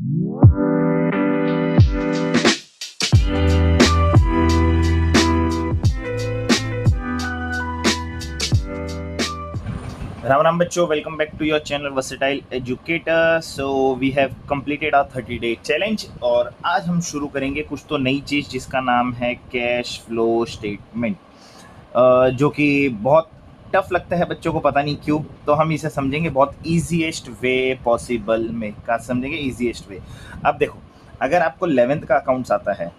राम राम बच्चों, welcome back to your channel versatile educator. So we have completed our 30 day challenge और आज हम शुरू करेंगे कुछ तो नई चीज़ जिसका नाम है कैश फ्लो स्टेटमेंट, जो कि बहुत टफ लगता है बच्चों को, पता नहीं क्यों। तो हम इसे समझेंगे बहुत ईजीएस्ट वे पॉसिबल में। क्या समझेंगे? ईजीएस्ट वे। अब देखो, अगर आपको 11th का अकाउंट्स आता है,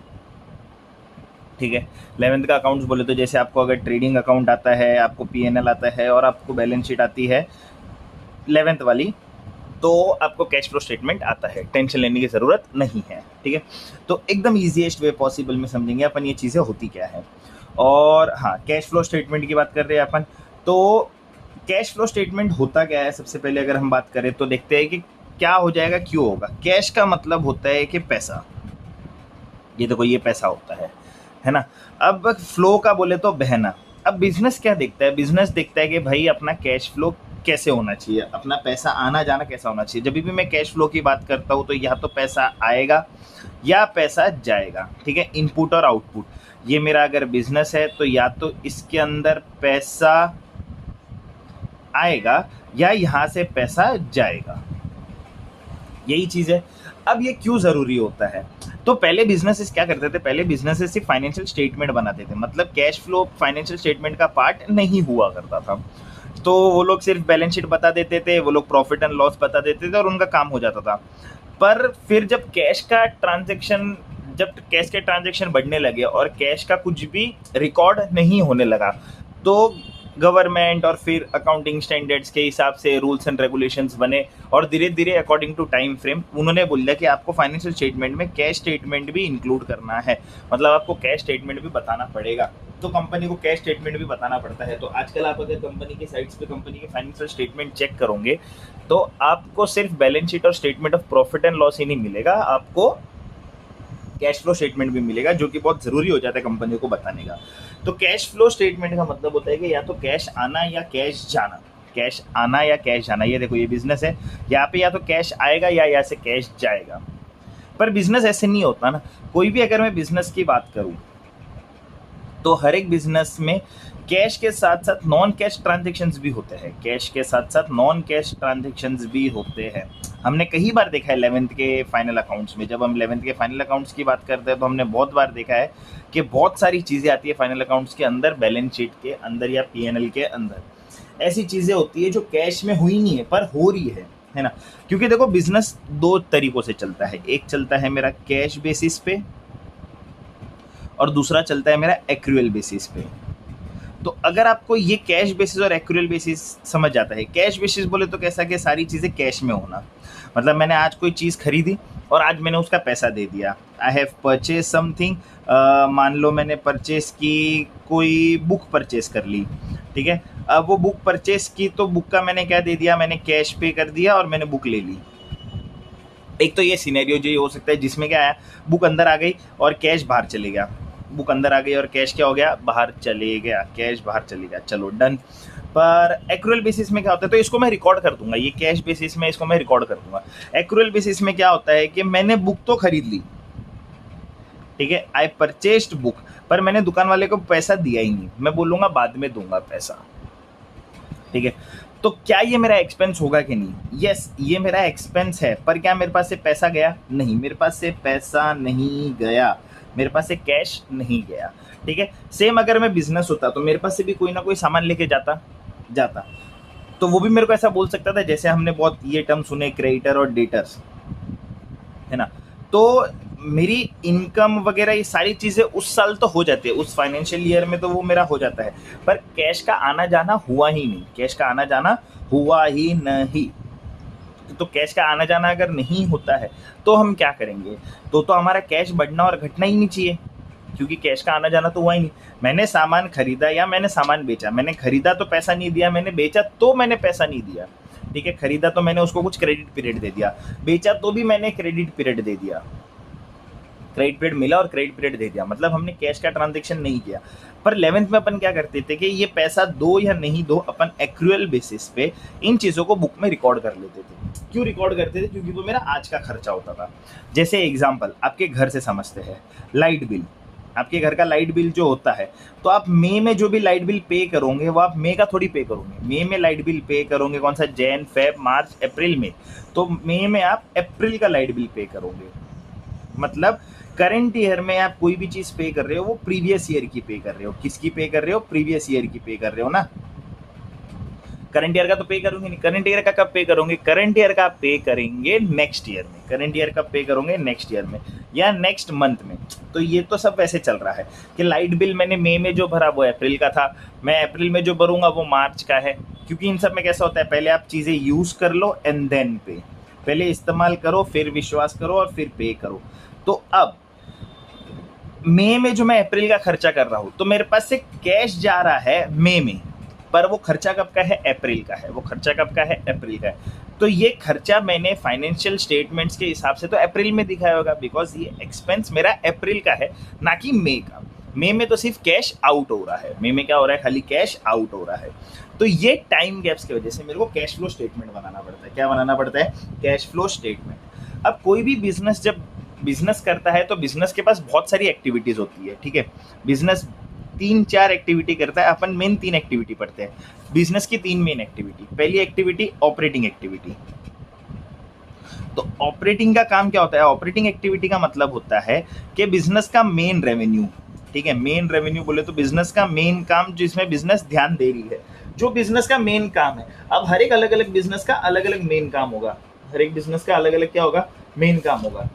ठीक है, 11th का अकाउंट्स बोले तो जैसे आपको अगर ट्रेडिंग अकाउंट आता है, आपको पीएनएल आता है और आपको बैलेंस शीट आती है 11th वाली, तो आपको कैश फ्लो स्टेटमेंट आता है। टेंशन लेने की ज़रूरत नहीं है, ठीक है। तो एकदम ईजीएस्ट वे पॉसिबल में समझेंगे अपन ये चीज़ें होती क्या है। और हाँ, कैश फ्लो स्टेटमेंट की बात कर रहे हैं अपन। तो कैश फ्लो स्टेटमेंट होता क्या है, सबसे पहले अगर हम बात करें तो देखते हैं कि क्या हो जाएगा, क्यों होगा। कैश का मतलब होता है कि पैसा, ये देखो ये पैसा होता है ना। अब फ्लो का बोले तो बहना। अब बिजनेस क्या देखता है? बिजनेस देखता है कि भाई अपना कैश फ्लो कैसे होना चाहिए, अपना पैसा आना जाना कैसा होना चाहिए। जब भी मैं कैश फ्लो की बात करता हूँ तो या तो पैसा आएगा या पैसा जाएगा, ठीक है, इनपुट और आउटपुट। ये मेरा अगर बिजनेस है तो या तो इसके अंदर पैसा आएगा या यहाँ से पैसा जाएगा, यही चीज़ है। अब ये क्यों ज़रूरी होता है? तो पहले बिजनेसेस क्या करते थे? पहले बिजनेसेस सिर्फ फाइनेंशियल स्टेटमेंट बनाते थे, मतलब कैश फ्लो फाइनेंशियल स्टेटमेंट का पार्ट नहीं हुआ करता था। तो वो लोग सिर्फ बैलेंस शीट बता देते थे, वो लोग प्रॉफिट एंड लॉस बता देते थे और उनका काम हो जाता था। पर फिर जब कैश के ट्रांजेक्शन बढ़ने लगे और कैश का कुछ भी रिकॉर्ड नहीं होने लगा, तो गवर्नमेंट और फिर अकाउंटिंग स्टैंडर्ड्स के हिसाब से रूल्स एंड रेगुलेशंस बने और धीरे धीरे अकॉर्डिंग टू टाइम फ्रेम उन्होंने बोला कि आपको फाइनेंशियल स्टेटमेंट में कैश स्टेटमेंट भी इंक्लूड करना है, मतलब आपको कैश स्टेटमेंट भी बताना पड़ेगा। तो कंपनी को कैश स्टेटमेंट भी बताना पड़ता है। तो आजकल आप अगर कंपनी की साइट्स पे कंपनी के फाइनेंशियल स्टेटमेंट चेक करोगे तो आपको सिर्फ बैलेंस शीट और statement of profit and loss ही नहीं मिलेगा, आपको कैश फ्लो स्टेटमेंट भी मिलेगा, जो कि बहुत ज़रूरी हो जाता है कंपनी को बताने का। तो कैश फ्लो स्टेटमेंट का मतलब होता है कि या तो कैश आना या कैश जाना, कैश आना या कैश जाना। ये देखो ये बिजनेस है, यहाँ पे या तो कैश आएगा या यहाँ से कैश जाएगा। पर बिजनेस ऐसे नहीं होता ना। कोई भी अगर मैं बिजनेस की बात करूँ तो हर एक बिजनेस में कैश के साथ साथ नॉन कैश ट्रांजेक्शन्स भी होते हैं, कैश के साथ साथ नॉन कैश ट्रांजेक्शन्स भी होते हैं। हमने कई बार देखा है 11th के फाइनल अकाउंट्स में। जब हम 11th के फाइनल अकाउंट्स की बात करते हैं तो हमने बहुत बार देखा है कि बहुत सारी चीज़ें आती है फाइनल अकाउंट्स के अंदर, बैलेंस शीट के अंदर या पीएनएल के अंदर। ऐसी चीज़ें होती है जो कैश में हुई नहीं है पर हो रही है ना। क्योंकि देखो बिजनेस दो तरीक़ों से चलता है, एक चलता है मेरा कैश बेसिस पे और दूसरा चलता है मेरा एक्रूअल बेसिस पे। तो अगर आपको ये कैश बेसिस और एक्रूअल बेसिस समझ जाता है, कैश बेसिस बोले तो कैसा कि सारी चीज़ें कैश में होना, मतलब मैंने आज कोई चीज़ खरीदी और आज मैंने उसका पैसा दे दिया। आई हैव परचेज समथिंग, मान लो मैंने परचेस की, कोई बुक परचेस कर ली, ठीक है। अब वो बुक परचेस की तो बुक का मैंने क्या दे दिया, मैंने कैश पे कर दिया और मैंने बुक ले ली। एक तो ये सिनेरियो जो हो सकता है जिसमें क्या है, बुक अंदर आ गई और कैश बाहर चले गया, बुक अंदर आ गई और कैश क्या हो गया, बाहर चले गया, कैश बाहर चले गया, चलो डन। पर एक्रूअल बेसिस में क्या होता है, तो इसको मैं रिकॉर्ड कर दूंगा, ये कैश बेसिस में इसको मैं रिकॉर्ड कर दूंगा। एक्रूअल बेसिस में क्या होता है कि मैंने बुक तो खरीद ली, ठीक है, आई परचेस्ड बुक, पर मैंने दुकान वाले को पैसा दिया ही नहीं, मैं बोलूँगा बाद में दूंगा पैसा, ठीक है। तो क्या ये मेरा एक्सपेंस होगा कि नहीं? यस, ये मेरा एक्सपेंस है, पर क्या मेरे पास से पैसा गया? नहीं, मेरे पास से पैसा नहीं गया, मेरे पास से कैश नहीं गया, ठीक है। सेम अगर मैं बिजनेस होता तो मेरे पास से भी कोई ना कोई सामान लेके जाता तो वो भी मेरे को ऐसा बोल सकता था, जैसे हमने बहुत ये टर्म सुने क्रेडिटर और डेटर्स, है ना। तो मेरी इनकम वगैरह ये सारी चीज़ें उस साल तो हो जाती है, उस फाइनेंशियल ईयर में तो वो मेरा हो जाता है, पर कैश का आना जाना हुआ ही नहीं, कैश का आना जाना हुआ ही नहीं। तो कैश का आना जाना अगर नहीं होता है तो हम क्या करेंगे? तो हमारा कैश बढ़ना और घटना ही नहीं चाहिए, क्योंकि कैश का आना जाना तो हुआ ही नहीं। मैंने सामान खरीदा या मैंने सामान बेचा, मैंने खरीदा तो पैसा नहीं दिया, मैंने बेचा तो मैंने पैसा नहीं दिया, ठीक है। खरीदा तो मैंने उसको कुछ क्रेडिट पीरियड दे दिया, बेचा तो भी मैंने क्रेडिट पीरियड दे दिया, क्रेडिट पीरियड मिला और क्रेडिट पीरियड दे दिया, मतलब हमने कैश का ट्रांजेक्शन नहीं किया। पर 11th में अपन क्या करते थे कि ये पैसा दो या नहीं दो, अपन एक्रूअल बेसिस पे इन चीज़ों को बुक में रिकॉर्ड कर लेते थे। क्यों रिकॉर्ड करते थे? क्योंकि वो मेरा आज का खर्चा होता था। जैसे एग्जाम्पल आपके घर से समझते हैं, लाइट बिल, आपके घर का लाइट बिल जो होता है, तो आप मई में जो भी लाइट बिल पे करोगे वो आप मई का थोड़ी पे करोगे, मई में लाइट बिल पे करोगे कौन सा, जैन, फेब, मार्च, अप्रैल में, तो मई में आप अप्रैल का लाइट बिल पे करोगे। मतलब करंट ईयर में आप कोई भी चीज पे कर रहे हो वो प्रीवियस ईयर की पे कर रहे हो। किसकी पे कर रहे हो? प्रीवियस ईयर की पे कर रहे हो ना। करंट ईयर का तो पे करोगे नहीं। करंट ईयर का कब पे करोगे? करंट ईयर का पे करेंगे नेक्स्ट ईयर में। करंट ईयर का पे करोगे नेक्स्ट ईयर में या नेक्स्ट मंथ में। तो ये तो सब वैसे चल रहा है कि लाइट बिल मैंने मई में जो भरा वो अप्रैल का था, मैं अप्रैल में जो भरूंगा वो मार्च का है। क्योंकि इन सब में कैसा होता है, पहले आप चीजें यूज कर लो एंड देन पे, पहले इस्तेमाल करो फिर विश्वास करो और फिर पे करो। तो अब मई में जो मैं अप्रैल का खर्चा कर रहा हूं तो मेरे पास से कैश जा रहा है मई में, पर वो खर्चा कब का है? अप्रैल का है। वो खर्चा कब का है? अप्रैल का है। तो ये खर्चा मैंने फाइनेंशियल स्टेटमेंट्स के हिसाब से तो अप्रैल में दिखाया होगा, बिकॉज ये एक्सपेंस मेरा अप्रैल का है ना कि मई का। मई में तो सिर्फ कैश आउट हो रहा है, मई में क्या हो रहा है? खाली कैश आउट हो रहा है। तो ये टाइम गैप्स की वजह से मेरे को कैश फ्लो स्टेटमेंट बनाना पड़ता है। क्या बनाना पड़ता है? Cash flow statement. अब कोई भी बिजनेस जब बिजनेस करता है तो बिजनेस के पास बहुत सारी एक्टिविटीज होती है, ठीक है। बिजनेस 3-4 एक्टिविटी करता है, अपन मेन 3 एक्टिविटी पढ़ते हैं। बिजनेस की 3 मेन एक्टिविटी। पहली एक्टिविटी ऑपरेटिंग एक्टिविटी। तो ऑपरेटिंग का काम क्या होता है? ऑपरेटिंग एक्टिविटी का मतलब होता है कि बिजनेस का मेन रेवेन्यू, ठीक है। मेन रेवेन्यू बोले तो बिजनेस का मेन काम जिसमें बिजनेस ध्यान दे रही है, जो बिजनेस का मेन काम है। अब हर एक अलग अलग बिजनेस का अलग अलग मेन काम होगा, हर एक बिजनेस का अलग अलग क्या होगा? मेन काम होगा।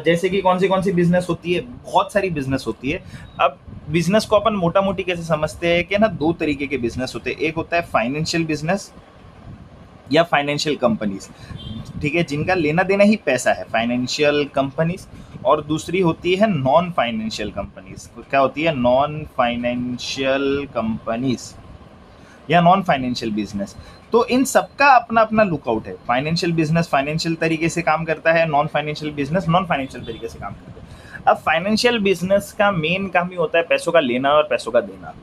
जैसे कि कौन सी बिजनेस होती है? बहुत सारी बिजनेस होती है। अब बिजनेस को अपन मोटा मोटी कैसे समझते हैं कि ना, 2 तरीके के बिजनेस होते हैं। एक होता है फाइनेंशियल बिजनेस या फाइनेंशियल कंपनीज, ठीक है, जिनका लेना देना ही पैसा है, फाइनेंशियल कंपनीज। और दूसरी होती है नॉन फाइनेंशियल कंपनीज। क्या होती है? नॉन फाइनेंशियल कंपनीज या नॉन फाइनेंशियल बिजनेस। तो इन सबका अपना अपना लुकआउट है। फाइनेंशियल बिजनेस फाइनेंशियल तरीके से काम करता है, non financial business non financial तरीके से काम करता है। अब फाइनेंशियल बिजनेस का मेन काम ही होता है पैसों का लेना और पैसों का देना,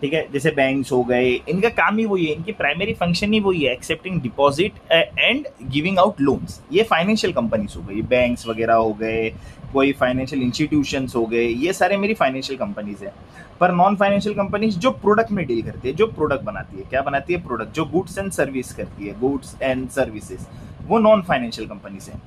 ठीक है। जैसे बैंक्स हो गए, इनका काम ही वही है, इनकी प्राइमरी फंक्शन ही वही है, accepting deposit and giving out loans. ये फाइनेंशियल कंपनीज हो गई, बैंक्स वगैरह हो गए, कोई फाइनेंशियल इंस्टीट्यूशंस हो गए, ये सारे मेरी फाइनेंशियल कंपनीज है। पर नॉन फाइनेंशियल कंपनीज जो प्रोडक्ट में डील करती है, जो प्रोडक्ट बनाती है, क्या बनाती है? प्रोडक्ट। जो गुड्स एंड सर्विस करती है, गुड्स एंड सर्विसेज, वो नॉन फाइनेंशियल कंपनीज है,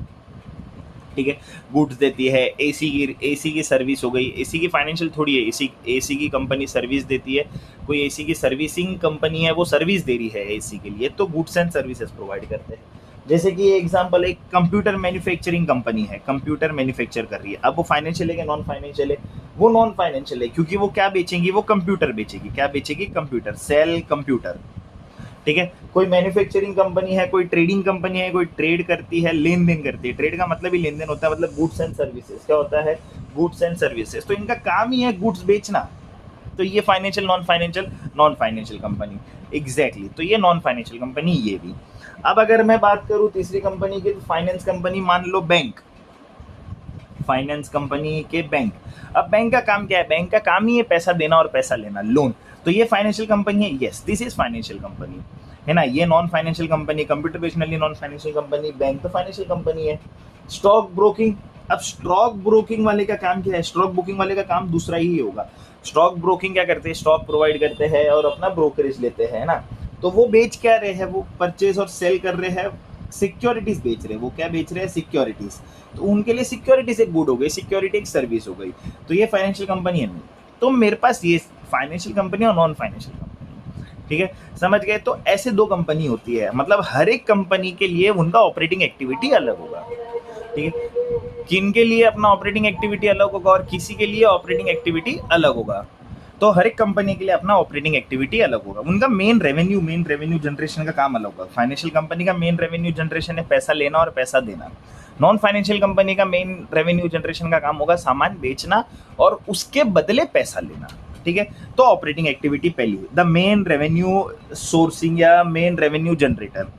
ठीक है। गुड्स देती है, एसी की सर्विस हो गई। एसी की फाइनेंशियल थोड़ी है, एसी की कंपनी सर्विस देती है, कोई एसी की सर्विसिंग कंपनी है वो सर्विस दे रही है एसी के लिए, तो गुड्स एंड सर्विसेज प्रोवाइड करते हैं। जैसे कि एग्जांपल, एक कंप्यूटर मैन्युफैक्चरिंग कंपनी है, कंप्यूटर मैन्युफैक्चर कर रही है। अब वो फाइनेंशियल है कि नॉन फाइनेंशियल है? वो नॉन फाइनेंशियल है, क्योंकि वो क्या बेचेंगी? वो कंप्यूटर बेचेगी। क्या बेचेगी? कंप्यूटर, सेल कंप्यूटर, ठीक है। कोई मैन्युफैक्चरिंग कंपनी है, कोई ट्रेडिंग कंपनी है, कोई ट्रेड करती है, लेन देन करती है। ट्रेड का मतलब ही लेन देन होता है, मतलब गुड्स एंड सर्विसेज। क्या होता है? Goods and services. तो इनका काम ही है गुड्स बेचना। तो ये financial non financial company, exactly. तो ये नॉन फाइनेंशियल कंपनी, ये भी। अब अगर मैं बात करूं तीसरी कंपनी की, तो फाइनेंस कंपनी, मान लो बैंक, फाइनेंस कंपनी के बैंक। अब बैंक का काम क्या है? बैंक का काम ही है पैसा देना और पैसा लेना, लोन। तो ये फाइनेंशियल कंपनी है, yes this is financial company, है ना। ये नॉन फाइनेंशियल कंपनी, कंप्यूटर बेचने नॉन फाइनेंशियल कंपनी, बैंक तो फाइनेंशियल कंपनी है। Stock broking. अब स्टॉक ब्रोकिंग वाले का काम क्या है? स्टॉक ब्रोकिंग वाले का काम दूसरा ही होगा। स्टॉक ब्रोकिंग क्या करते हैं? स्टॉक प्रोवाइड करते हैं और अपना ब्रोकरेज लेते हैं ना। तो वो बेच क्या रहे हैं? वो परचेज और सेल कर रहे हैं, सिक्योरिटीज बेच रहे हैं। वो क्या बेच रहे हैं? सिक्योरिटीज। तो उनके लिए सिक्योरिटीज एक गुड हो गई, सिक्योरिटी एक सर्विस हो गई। तो ये फाइनेंशियल कंपनी है। तो मेरे पास ये फाइनेंशियल कंपनी और नॉन फाइनेंशियल कंपनी, ठीक है, समझ गए। तो ऐसे 2 कंपनी होती है, मतलब हर एक कंपनी के लिए उनका ऑपरेटिंग एक्टिविटी अलग होगा, ठीक है। किन के लिए अपना ऑपरेटिंग एक्टिविटी अलग होगा और किसी के लिए ऑपरेटिंग एक्टिविटी अलग होगा। तो हर एक कंपनी के लिए अपना ऑपरेटिंग एक्टिविटी अलग होगा। उनका मेन रेवेन्यू जनरेशन का काम अलग होगा। फाइनेंशियल कंपनी का मेन रेवेन्यू जनरेशन है पैसा लेना और पैसा देना। नॉन फाइनेंशियल कंपनी का मेन रेवेन्यू जनरेशन का काम होगा सामान बेचना और उसके बदले पैसा लेना, ठीक है। तो ऑपरेटिंग एक्टिविटी पहली, द मेन रेवेन्यू सोर्सिंग या मेन रेवेन्यू जनरेटर।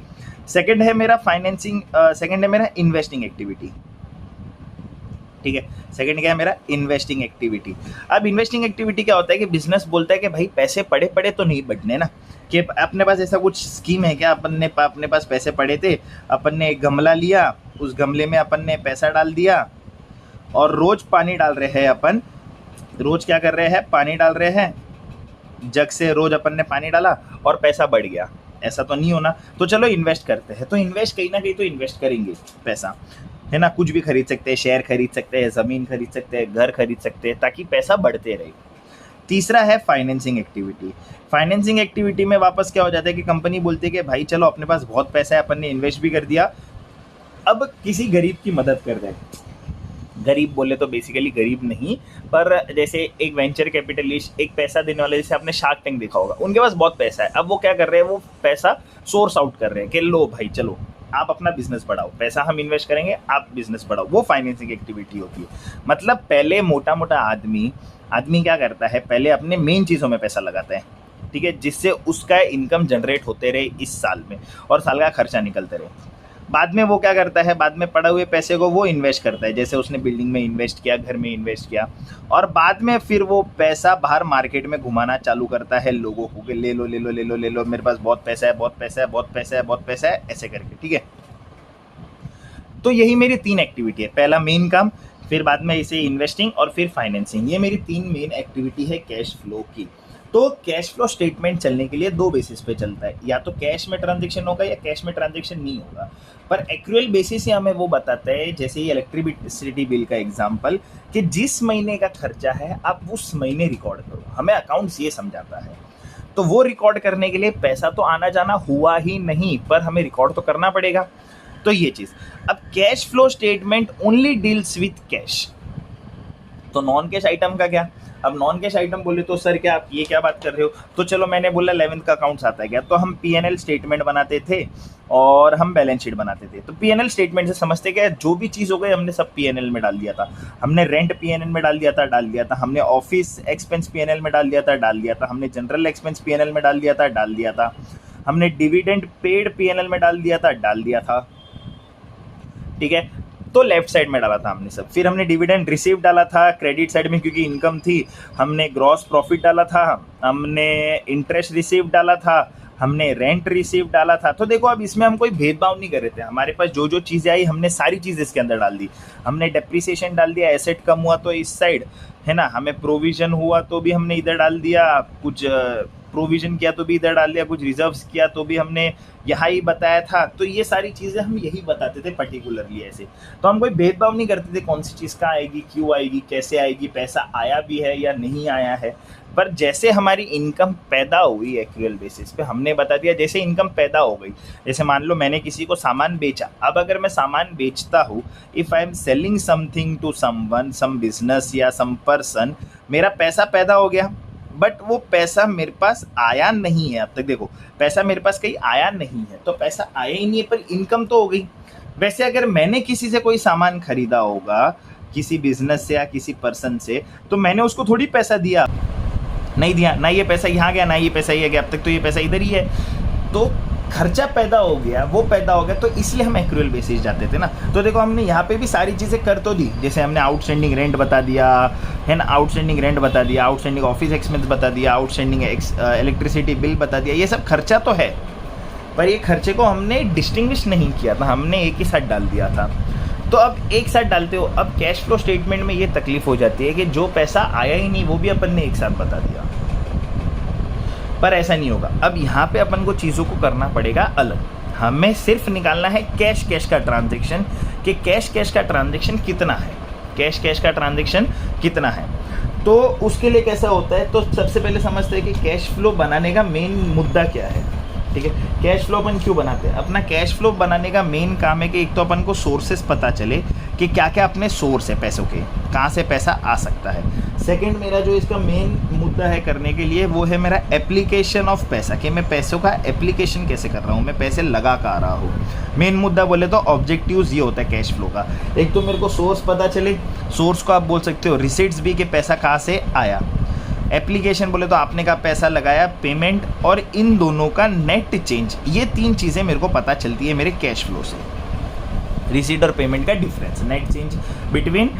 सेकंड है मेरा फाइनेंसिंग, सेकंड है मेरा इन्वेस्टिंग एक्टिविटी। ठीक है। सेकंड क्या है मेरा, इन्वेस्टिंग एक्टिविटी। अब इन्वेस्टिंग एक्टिविटी क्या होता है कि बिजनेस बोलता है कि भाई पैसे पड़े पड़े तो नहीं बढ़ने ना, कि अपने पास ऐसा कुछ स्कीम है क्या, अपने पास पैसे पड़े थे, अपन ने एक गमला लिया, उस गमले में अपन ने पैसा डाल दिया और रोज पानी डाल रहे हैं अपन, रोज क्या कर रहे हैं, पानी डाल रहे हैं, जग से रोज अपन ने पानी डाला और पैसा बढ़ गया, ऐसा तो नहीं होना। तो चलो इन्वेस्ट करते हैं, तो इन्वेस्ट कहीं ना कहीं तो इन्वेस्ट करेंगे पैसा, है ना, कुछ भी खरीद सकते हैं, शेयर खरीद सकते हैं, ज़मीन खरीद सकते हैं, घर खरीद सकते हैं, ताकि पैसा बढ़ते रहे। तीसरा है फाइनेंसिंग एक्टिविटी। फाइनेंसिंग एक्टिविटी में वापस क्या हो जाता है कि कंपनी बोलती है कि भाई चलो अपने पास बहुत पैसा है, अपन ने इन्वेस्ट भी कर दिया, अब किसी गरीब की मदद कर रहे हैं। गरीब बोले तो बेसिकली गरीब नहीं, पर जैसे एक वेंचर कैपिटलिस्ट, एक पैसा देने वाले, जैसे आपने शार्क टैंक देखा होगा, उनके पास बहुत पैसा है, अब वो क्या कर रहे हैं, वो पैसा सोर्स आउट कर रहे हैं कि लो भाई चलो आप अपना बिजनेस बढ़ाओ, पैसा हम इन्वेस्ट करेंगे, आप बिजनेस बढ़ाओ। वो फाइनेंसिंग एक्टिविटी होती है। मतलब पहले मोटा मोटा आदमी क्या करता है, पहले अपने मेन चीज़ों में पैसा लगाता है, ठीक है, जिससे उसका इनकम जनरेट होते रहे इस साल में और साल का खर्चा निकलते रहे। बाद में वो क्या करता है, बाद में पड़े हुए पैसे को वो इन्वेस्ट करता है, जैसे उसने बिल्डिंग में इन्वेस्ट किया, घर में इन्वेस्ट किया, और बाद में फिर वो पैसा बाहर मार्केट में घुमाना चालू करता है लोगों को, ले लो ले लो ले लो ले लो, मेरे पास बहुत पैसा है, बहुत पैसा है, बहुत पैसा है, बहुत पैसा है, ऐसे करके, ठीक है। तो यही मेरी 3 एक्टिविटी है, पहला मेन काम, फिर बाद में इसे इन्वेस्टिंग और फिर फाइनेंसिंग। ये मेरी 3 मेन एक्टिविटी है कैश फ्लो की। तो कैश फ्लो स्टेटमेंट चलने के लिए 2 बेसिस पे चलता है, या तो कैश में ट्रांजेक्शन होगा या कैश में ट्रांजेक्शन नहीं होगा। पर एक्चुअल बेसिस ही हमें वो बताता है, जैसे ये इलेक्ट्रिसिटी बिल का एग्जांपल, कि जिस महीने का खर्चा है आप उस महीने रिकॉर्ड करो, हमें अकाउंट्स ये समझाता है। तो वो रिकॉर्ड करने के लिए पैसा तो आना जाना हुआ ही नहीं, पर हमें रिकॉर्ड तो करना पड़ेगा। तो ये चीज़। अब cash flow statement only deals with cash. तो नॉन कैश आइटम का क्या? अब नॉन कैश आइटम बोले तो सर क्या आप ये क्या बात कर रहे हो? तो चलो मैंने बोला 11th का अकाउंट्स आता है क्या, तो हम P&L स्टेटमेंट बनाते थे और हम बैलेंस शीट बनाते थे। तो P&L स्टेटमेंट से समझते क्या, जो भी चीज़ हो गई हमने सब P&L में डाल दिया था। हमने रेंट P&L में डाल दिया था, हमने ऑफिस एक्सपेंस P&L में डाल दिया था, हमने जनरल एक्सपेंस P&L में डाल दिया था, हमने डिविडेंड पेड P&L में डाल दिया था, ठीक है। तो लेफ्ट साइड में डाला था हमने सब। फिर हमने डिविडेंड रिसीव डाला था क्रेडिट साइड में, क्योंकि इनकम थी। हमने ग्रॉस प्रॉफिट डाला था, हमने इंटरेस्ट रिसीव डाला था, हमने रेंट रिसीव डाला था। तो देखो अब इसमें हम कोई भेदभाव नहीं कर रहे थे, हमारे पास जो जो चीज़ें आई हमने सारी चीज़ इसके अंदर डाल दी। हमने डेप्रिसिएशन डाल दिया, एसेट कम हुआ तो इस साइड, है ना, हमें प्रोविजन हुआ तो भी हमने इधर डाल दिया, कुछ प्रोविजन किया तो भी इधर डाल दिया, कुछ रिजर्व्स किया तो भी हमने यहाँ ही बताया था। तो ये सारी चीज़ें हम यही बताते थे पर्टिकुलरली ऐसे। तो हम कोई भेदभाव नहीं करते थे कौन सी चीज़ कहाँ आएगी, क्यों आएगी, कैसे आएगी, पैसा आया भी है या नहीं आया है। पर जैसे हमारी इनकम पैदा हुई एक्चुअल बेसिस पे हमने बता दिया। जैसे इनकम पैदा हो गई, जैसे मान लो मैंने किसी को सामान बेचा, अब अगर मैं सामान बेचता हूँ, if I am selling something to someone, some business या सम पर्सन, मेरा पैसा पैदा हो गया, बट वो पैसा मेरे पास आया नहीं है। अब तक देखो पैसा मेरे पास कहीं आया नहीं है, तो पैसा आया ही नहीं है, पर इनकम तो हो गई। वैसे अगर मैंने किसी से कोई सामान खरीदा होगा, किसी बिजनेस से या किसी पर्सन से, तो मैंने उसको थोड़ी पैसा दिया, नहीं दिया, ना ये पैसा यहाँ गया ना ये पैसा ये गया, अब तक तो ये पैसा इधर ही है। तो खर्चा पैदा हो गया, वो पैदा हो गया, तो इसलिए हम एक्रूअल बेसिस जाते थे ना। तो देखो हमने यहाँ पे भी सारी चीज़ें कर तो दी, जैसे हमने आउटस्टैंडिंग रेंट बता दिया, है ना, आउटस्टैंडिंग रेंट बता दिया, आउटस्टैंडिंग ऑफिस एक्सपेंस बता दिया, आउटस्टैंडिंग इलेक्ट्रिसिटी बिल बता दिया। ये सब खर्चा तो है, पर ये खर्चे को हमने डिस्टिंग्विश नहीं किया था, हमने एक ही साथ डाल दिया था। तो अब एक साथ डालते हो, अब कैश फ्लो स्टेटमेंट में ये तकलीफ हो जाती है कि जो पैसा आया ही नहीं वो भी अपन ने एक साथ बता दिया, पर ऐसा नहीं होगा। अब यहाँ पे अपन को चीज़ों को करना पड़ेगा अलग। हमें सिर्फ निकालना है कैश का ट्रांजैक्शन, कि कैश का ट्रांजैक्शन कितना है, कैश का ट्रांजैक्शन कितना है। तो उसके लिए कैसा होता है, तो सबसे पहले समझते हैं कि कैश फ्लो बनाने का मेन मुद्दा क्या है, ठीक है। कैश फ्लो अपन क्यों बनाते हैं? अपना कैश फ्लो बनाने का मेन काम है कि एक तो अपन को सोर्सेस पता चले कि क्या क्या अपने सोर्स है पैसों के, कहाँ से पैसा आ सकता है। सेकंड मेरा जो इसका मेन मुद्दा है करने के लिए, वो है मेरा एप्लीकेशन ऑफ पैसा, कि मैं पैसों का एप्लीकेशन कैसे कर रहा हूँ, मैं पैसे लगा कर रहा हूँ। मेन मुद्दा बोले तो ऑब्जेक्टिव्स ये होता है कैश फ्लो का। एक तो मेरे को सोर्स पता चले, सोर्स को आप बोल सकते हो रिसीट्स भी, कि पैसा कहाँ से आया। एप्लीकेशन बोले तो आपने का पैसा लगाया, पेमेंट, और इन दोनों का नेट चेंज, ये 3 चीज़ें मेरे को पता चलती है मेरे कैश फ्लो से। रिसीट और पेमेंट का difference, net change between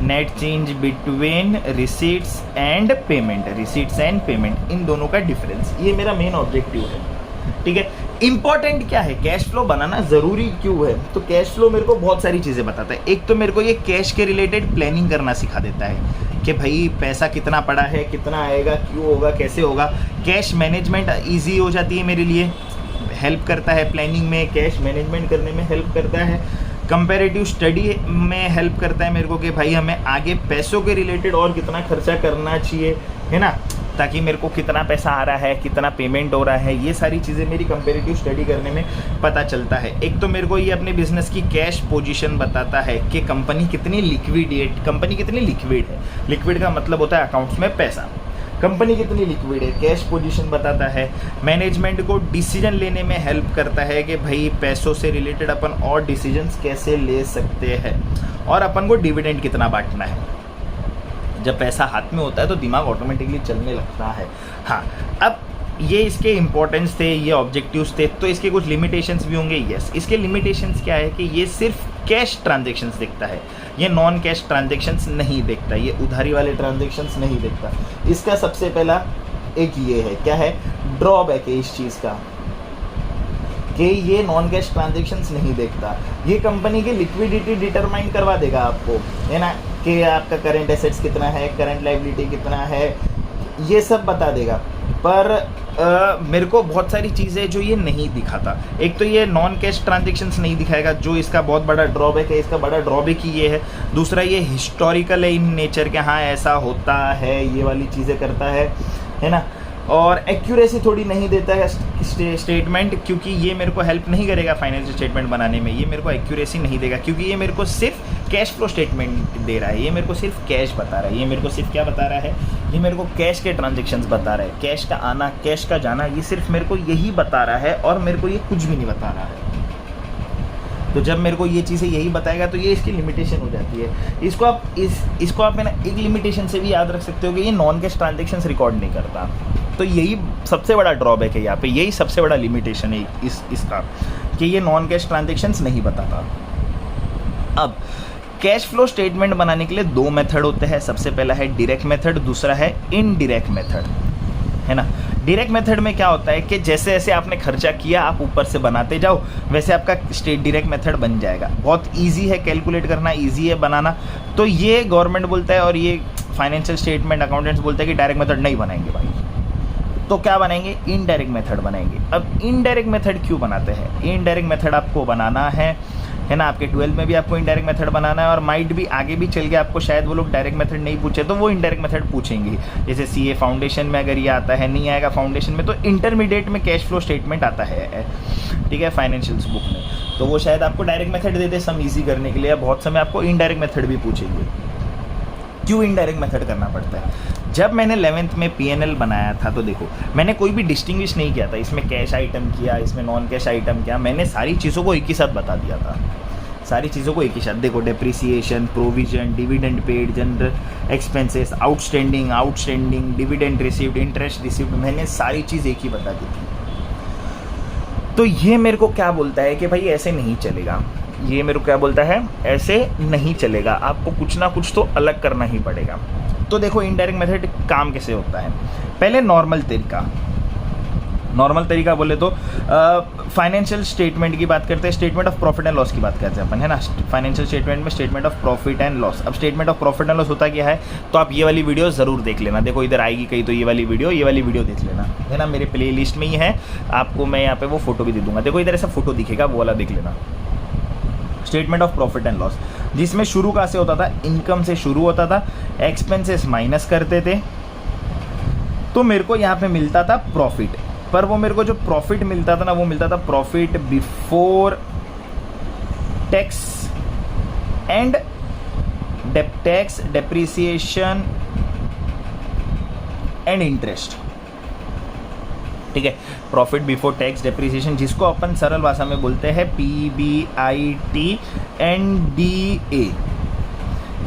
net change between receipts and payment, इन दोनों का डिफरेंस, ये मेरा मेन ऑब्जेक्टिव है। ठीक है, इंपॉर्टेंट क्या है, कैश फ्लो बनाना जरूरी क्यों है? तो कैश फ्लो मेरे को बहुत सारी चीजें बताता है। एक तो मेरे को ये कैश के रिलेटेड प्लानिंग करना सिखा देता है कि भाई पैसा कितना पड़ा है, कितना आएगा, क्यों होगा, कैसे होगा। कैश मैनेजमेंट ईजी हो जाती है मेरे लिए, हेल्प करता है प्लानिंग में, कैश मैनेजमेंट करने में हेल्प करता है। कंपैरेटिव स्टडी में हेल्प करता है मेरे को कि भाई हमें आगे पैसों के रिलेटेड और कितना खर्चा करना चाहिए, है ना, ताकि मेरे को कितना पैसा आ रहा है, कितना पेमेंट हो रहा है, ये सारी चीज़ें मेरी कंपैरेटिव स्टडी करने में पता चलता है। एक तो मेरे को ये अपने बिजनेस की कैश पोजीशन बताता है कि कंपनी कितनी लिक्विड है। लिक्विड का मतलब होता है अकाउंट्स में पैसा। कंपनी कितनी लिक्विड है, कैश पोजीशन बताता है। मैनेजमेंट को डिसीजन लेने में हेल्प करता है कि भाई पैसों से रिलेटेड अपन और डिसीजंस कैसे ले सकते हैं, और अपन को डिविडेंड कितना बांटना है। जब पैसा हाथ में होता है तो दिमाग ऑटोमेटिकली चलने लगता है। हाँ, अब ये इसके इंपॉर्टेंस थे, ये ऑब्जेक्टिव्स थे, तो इसके कुछ लिमिटेशंस भी होंगे। यस, इसके लिमिटेशंस क्या है कि ये सिर्फ कैश ट्रांजैक्शंस देखता है, ये नॉन कैश ट्रांजैक्शंस नहीं देखता, ये उधारी वाले ट्रांजैक्शंस नहीं देखता। इसका सबसे पहला एक ये है, क्या है, ड्रॉबैक है इस चीज़ का कि ये नॉन कैश ट्रांजैक्शंस नहीं देखता। ये कंपनी की लिक्विडिटी डिटरमाइन करवा देगा आपको, है ना, कि आपका करंट एसेट्स कितना है, करंट लायबिलिटी कितना है, ये सब बता देगा। पर मेरे को बहुत सारी चीज़ें जो ये नहीं दिखाता। एक तो ये नॉन कैश ट्रांजैक्शंस नहीं दिखाएगा, जो इसका बहुत बड़ा ड्रॉबैक है। इसका बड़ा ड्रॉबैक ही ये है। दूसरा, ये हिस्टोरिकल है इन नेचर के, हाँ ऐसा होता है, ये वाली चीज़ें करता है ना। और एक्यूरेसी थोड़ी नहीं देता है स्टेटमेंट, क्योंकि ये मेरे को हेल्प नहीं करेगा फाइनेंशियल स्टेटमेंट बनाने में। ये मेरे को एक्यूरेसी नहीं देगा, क्योंकि ये मेरे को सिर्फ कैश फ्लो स्टेटमेंट दे रहा है। ये मेरे को सिर्फ कैश बता रहा है। ये मेरे को सिर्फ क्या बता रहा है, ये मेरे को कैश के ट्रांजेक्शन्स बता रहा है, कैश का आना, कैश का जाना, ये सिर्फ मेरे को यही बता रहा है, और मेरे को ये कुछ भी नहीं बता रहा है। तो जब मेरे को ये चीज़ें यही बताएगा तो ये इसकी लिमिटेशन हो जाती है। इसको आप है ना एक लिमिटेशन से भी याद रख सकते हो कि ये नॉन कैश ट्रांजेक्शन्स रिकॉर्ड नहीं करता। तो यही सबसे बड़ा ड्रॉबैक है यहाँ पे, यही सबसे बड़ा लिमिटेशन है इसका, कि ये नॉन कैश ट्रांजेक्शन्स नहीं बताता। अब कैश फ्लो स्टेटमेंट बनाने के लिए दो मेथड होते हैं। सबसे पहला है डायरेक्ट मेथड, दूसरा है इनडायरेक्ट मेथड, है ना। डायरेक्ट मेथड में क्या होता है कि जैसे जैसे आपने खर्चा किया आप ऊपर से बनाते जाओ, वैसे आपका डायरेक्ट मेथड बन जाएगा। बहुत इजी है कैलकुलेट करना, इजी है बनाना। तो ये गवर्नमेंट बोलता है और ये फाइनेंशियल स्टेटमेंट अकाउंटेंट्स बोलते हैं कि डायरेक्ट मेथड नहीं बनाएंगे भाई, तो क्या बनाएंगे, इनडायरेक्ट मेथड बनाएंगे। अब इनडायरेक्ट मेथड क्यों बनाते हैं? इनडायरेक्ट मेथड आपको बनाना है ना, आपके 12th में भी आपको इनडायरेक्ट मेथड बनाना है, और माइट भी आगे भी चल के आपको शायद वो लोग डायरेक्ट मेथड नहीं पूछे तो वो इनडायरेक्ट मेथड पूछेंगे। जैसे सीए फाउंडेशन में अगर ये आता है, नहीं आएगा फाउंडेशन में तो इंटरमीडिएट में कैश फ्लो स्टेटमेंट आता है, ठीक है, फाइनेंशियल्स बुक में, तो वो शायद आपको डायरेक्ट मेथड दे दे सम ईजी करने के लिए। बहुत समय आपको इनडायरेक्ट मेथड भी पूछेंगे। क्यों इनडायरेक्ट मेथड करना पड़ता है? जब मैंने 11th में पीएनएल बनाया था तो देखो, मैंने कोई भी डिस्टिंग्विश नहीं किया था, इसमें कैश आइटम किया, इसमें नॉन कैश आइटम किया, मैंने सारी चीज़ों को एक ही साथ बता दिया था। सारी चीज़ों को एक ही साथ, देखो, depreciation, provision, dividend paid, general expenses, outstanding, dividend received, interest received, मैंने सारी चीज़ एक ही बता दी थी। तो ये मेरे को क्या बोलता है कि भाई ऐसे नहीं चलेगा। ये मेरे को क्या बोलता है, ऐसे नहीं चलेगा, आपको कुछ ना कुछ तो अलग करना ही पड़ेगा। तो देखो इनडायरेक्ट मेथड काम कैसे होता है। पहले नॉर्मल तरीका बोले तो फाइनेंशियल स्टेटमेंट की बात करते हैं, statement of profit and loss की बात करते हैं अपन, है ना। फाइनेंशियल स्टेटमेंट में statement of profit and loss. अब statement of profit and loss होता क्या है, तो आप ये वाली वीडियो ज़रूर देख लेना। देखो इधर आएगी कहीं तो ये वाली वीडियो देख लेना, है ना, मेरे प्ले लिस्ट में ही है। आपको मैं यहाँ पे वो फोटो भी दे दूंगा, देखो इधर ऐसा फोटो दिखेगा, वो वाला देख लेना। Statement of profit and loss, जिसमें शुरू कहाँ से होता था, इनकम से शुरू होता था, एक्सपेंसेस माइनस करते थे, तो मेरे को यहाँ पे मिलता था प्रॉफिट। पर वो मेरे को जो प्रॉफिट मिलता था ना, वो मिलता था profit before tax and tax, depreciation and interest, ठीक है। प्रॉफिट बिफोर टैक्स, डेप्रिसिएशन, जिसको अपन सरल भाषा में बोलते हैं PBIT NDA,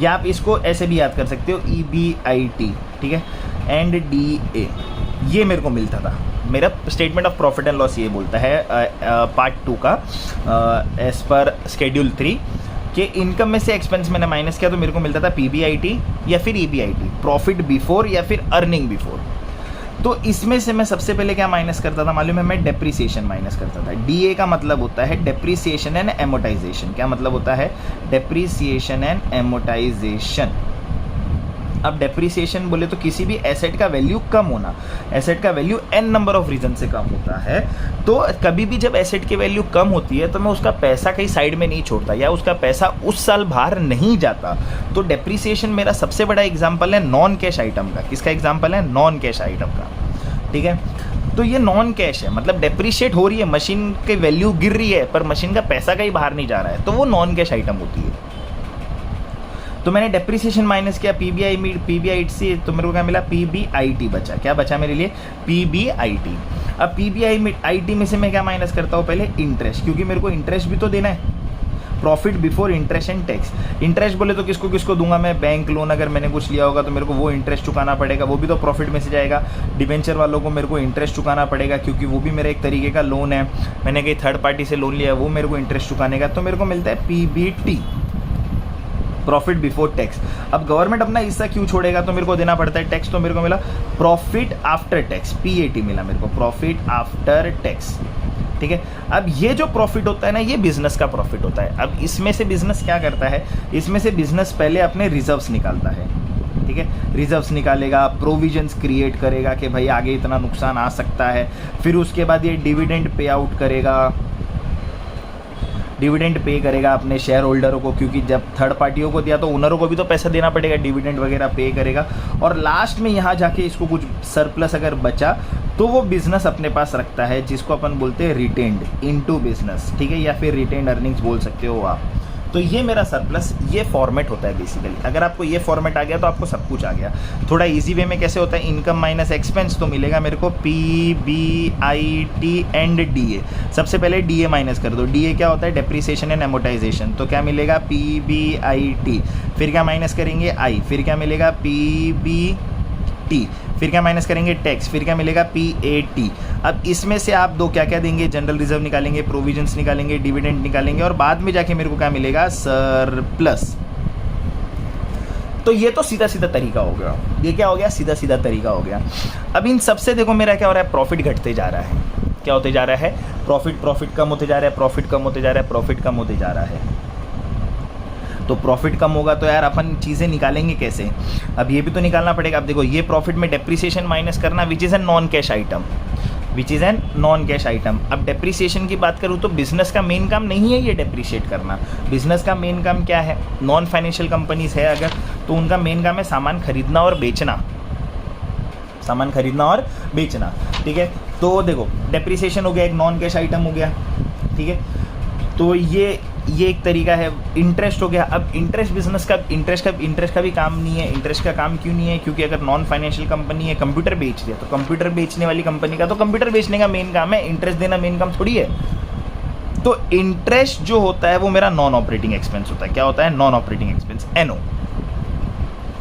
या आप इसको ऐसे भी याद कर सकते हो EBIT, ठीक है, NDA। ये मेरे को मिलता था। मेरा statement of profit and loss ये बोलता है पार्ट 2 का एज पर शेड्यूल 3 कि इनकम में से एक्सपेंस मैंने माइनस किया तो मेरे को मिलता था पीबीआईटी या फिर ईबीआईटी, प्रॉफिट बिफोर या फिर अर्निंग बिफोर। तो इसमें से मैं सबसे पहले क्या माइनस करता था मालूम है, मैं डेप्रीसिएशन माइनस करता था। डीए का मतलब होता है डेप्रीसिएशन एंड एमोटाइजेशन। क्या मतलब होता है? Depreciation and amortization. अब डेप्रीसिएशन बोले तो किसी भी एसेट का वैल्यू कम होना। एसेट का value n number of reason से कम होता है, तो कभी भी जब एसेट की वैल्यू कम होती है तो मैं उसका पैसा कहीं साइड में नहीं छोड़ता या उसका पैसा उस साल बाहर नहीं जाता। तो डेप्रीसिएशन मेरा सबसे बड़ा एग्जाम्पल है नॉन कैश आइटम का। किसका एग्जाम्पल है? नॉन कैश आइटम का। ठीक है, तो ये नॉन कैश है, मतलब डेप्रीशिएट हो रही है, मशीन की वैल्यू गिर रही है पर मशीन का पैसा कहीं बाहर नहीं जा रहा है, तो वो नॉन कैश आइटम होती है। तो मैंने डेप्रीसिएशन माइनस किया पीबीआईटी से, तो मेरे को क्या मिला? पीबीआईटी बचा। क्या बचा मेरे लिए? पीबीआईटी। अब पीबीआईटी में से मैं क्या माइनस करता हूँ? पहले इंटरेस्ट, क्योंकि मेरे को इंटरेस्ट भी तो देना है। Profit before interest and tax. Interest बोले तो किसको किसको दूंगा मैं? बैंक लोन अगर मैंने कुछ लिया होगा तो मेरे को वो इंटरेस्ट चुकाना पड़ेगा, वो भी तो प्रॉफिट में से जाएगा। डिबेंचर वालों को मेरे को इंटरेस्ट चुकाना पड़ेगा क्योंकि वो भी मेरा एक तरीके का लोन है। मैंने कहीं थर्ड पार्टी से लोन लिया है, वो मेरे को इंटरेस्ट चुकाने का, तो मेरे को मिलता है पीबीटी, प्रॉफिट बिफोर टैक्स। अब गवर्नमेंट अपना हिस्सा क्यों छोड़ेगा? तो मेरे को देना पड़ता है टैक्स, तो मेरे को मिला प्रॉफिट आफ्टर टैक्स, पीएटी मिला मेरे को, प्रॉफिट आफ्टर टैक्स। ठीक है, अब ये जो प्रॉफिट होता है ना, ये बिजनेस का प्रॉफिट होता है। अब इसमें से बिजनेस क्या करता है? इसमें से बिजनेस पहले अपने रिजर्व्स निकालता है। ठीक है, रिजर्व्स निकालेगा, प्रोविजंस क्रिएट करेगा कि भाई आगे इतना नुकसान आ सकता है। फिर उसके बाद ये डिविडेंड पे आउट करेगा, डिविडेंड पे करेगा अपने शेयर होल्डरों को, क्योंकि जब थर्ड पार्टियों को दिया तो ओनरों को भी तो पैसा देना पड़ेगा, डिविडेंड वगैरह पे करेगा। और लास्ट में यहाँ जाके इसको कुछ सरप्लस अगर बचा तो वो बिजनेस अपने पास रखता है, जिसको अपन बोलते हैं रिटेन्ड इनटू बिजनेस। ठीक है, या फिर रिटेन्ड अर्निंग्स बोल सकते हो आप। तो ये मेरा सरप्लस, ये फॉर्मेट होता है बेसिकली। अगर आपको ये फॉर्मेट आ गया तो आपको सब कुछ आ गया। थोड़ा इजी वे में कैसे होता है? इनकम माइनस एक्सपेंस, तो मिलेगा मेरे को पीबीआईटी एंड डीए। सबसे पहले डीए माइनस कर दो। डीए क्या होता है? Depreciation and amortization. तो क्या मिलेगा? पीबीआईटी। फिर क्या माइनस करेंगे? आई। फिर क्या मिलेगा? पीबीटी। फिर क्या माइनस करेंगे? टैक्स। फिर क्या मिलेगा? पीएटी। अब इसमें से आप दो क्या क्या देंगे? जनरल रिजर्व निकालेंगे, प्रोविजंस निकालेंगे, डिविडेंड निकालेंगे, और बाद में जाके मेरे को क्या मिलेगा? सरप्लस। तो ये तो सीधा सीधा तरीका हो गया। ये क्या हो गया? सीधा सीधा तरीका हो गया। अब इन सबसे देखो मेरा क्या हो रहा है? प्रॉफिट घटते जा रहा है। क्या होते जा रहा है? प्रॉफिट कम होते जा रहा है, प्रॉफिट कम होते जा रहा है, प्रॉफिट कम होते जा रहा है। तो प्रॉफिट कम होगा तो यार अपन चीज़ें निकालेंगे कैसे? अब ये भी तो निकालना पड़ेगा। अब देखो, ये प्रॉफिट में डेप्रीसिएशन माइनस करना, which is an non cash item, which is an non cash item. अब डेप्रीसिएशन की बात करूँ तो बिजनेस का मेन काम नहीं है ये डेप्रीशिएट करना। बिजनेस का मेन काम क्या है? नॉन फाइनेंशियल कंपनीज है अगर, तो उनका मेन काम है सामान खरीदना और बेचना, सामान खरीदना और बेचना। ठीक है, तो देखो डेप्रीसिएशन हो गया, एक नॉन कैश आइटम हो गया। ठीक है, तो ये एक तरीका है। इंटरेस्ट हो गया। अब इंटरेस्ट बिजनेस का इंटरेस्ट का भी काम नहीं है। इंटरेस्ट का काम क्यों नहीं है? क्योंकि अगर नॉन फाइनेंशियल कंपनी है, कंप्यूटर बेच रही है, तो कंप्यूटर बेचने वाली कंपनी का तो कंप्यूटर बेचने का मेन काम है, इंटरेस्ट देना मेन काम थोड़ी है। तो इंटरेस्ट जो होता है वो मेरा नॉन ऑपरेटिंग एक्सपेंस होता है। क्या होता है? Non operating expense, NO.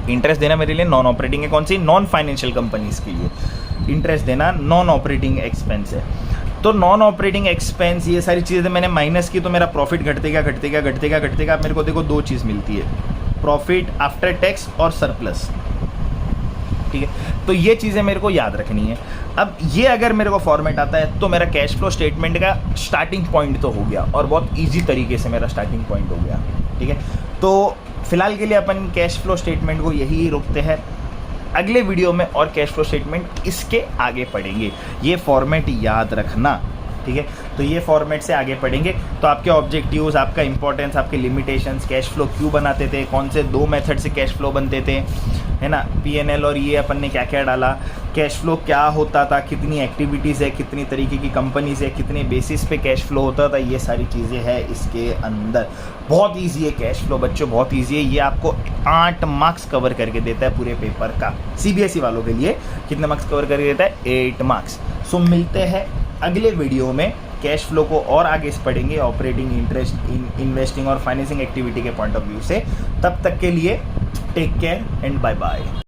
Interest देना मेरे लिए नॉन ऑपरेटिंग है। कौन सी? नॉन फाइनेंशियल कंपनीज के लिए इंटरेस्ट देना नॉन ऑपरेटिंग एक्सपेंस है। तो नॉन ऑपरेटिंग एक्सपेंस, ये सारी चीज़ें मैंने माइनस की तो मेरा प्रॉफिट घटेगा। मेरे को देखो दो चीज़ मिलती है, प्रॉफिट आफ्टर टैक्स और सरप्लस। ठीक है, तो ये चीज़ें मेरे को याद रखनी है। अब ये अगर मेरे को फॉर्मेट आता है तो मेरा कैश फ्लो स्टेटमेंट का स्टार्टिंग पॉइंट तो हो गया, और बहुत ईजी तरीके से मेरा स्टार्टिंग पॉइंट हो गया। ठीक है, तो फिलहाल के लिए अपन कैश फ्लो स्टेटमेंट को यही रोकते हैं। अगले वीडियो में और कैश फ्लो स्टेटमेंट इसके आगे पढ़ेंगे। ये फॉर्मेट याद रखना। ठीक है, तो ये फॉर्मेट से आगे पढ़ेंगे। तो आपके ऑब्जेक्टिव्स, आपका इंपॉर्टेंस, आपके लिमिटेशंस, कैश फ्लो क्यों बनाते थे, कौन से दो मेथड से कैश फ्लो बनते थे, है ना, पीएनएल और ये अपन ने क्या क्या डाला, कैश फ्लो क्या होता था, कितनी एक्टिविटीज़ है, कितनी तरीके की कंपनीज है, कितने बेसिस पे कैश फ्लो होता था, ये सारी चीज़ें हैं इसके अंदर। बहुत ईजी है कैश फ्लो बच्चों, बहुत ईजी है। ये आपको 8 मार्क्स कवर करके देता है पूरे पेपर का। सीबीएसई वालों के लिए कितने मार्क्स कवर करके देता है? 8 मार्क्स। सो मिलते हैं अगले वीडियो में। कैश फ्लो को और आगे से पढ़ेंगे, ऑपरेटिंग, इंटरेस्ट, इन्वेस्टिंग और फाइनेंसिंग एक्टिविटी के पॉइंट ऑफ व्यू से। तब तक के लिए take care and bye bye.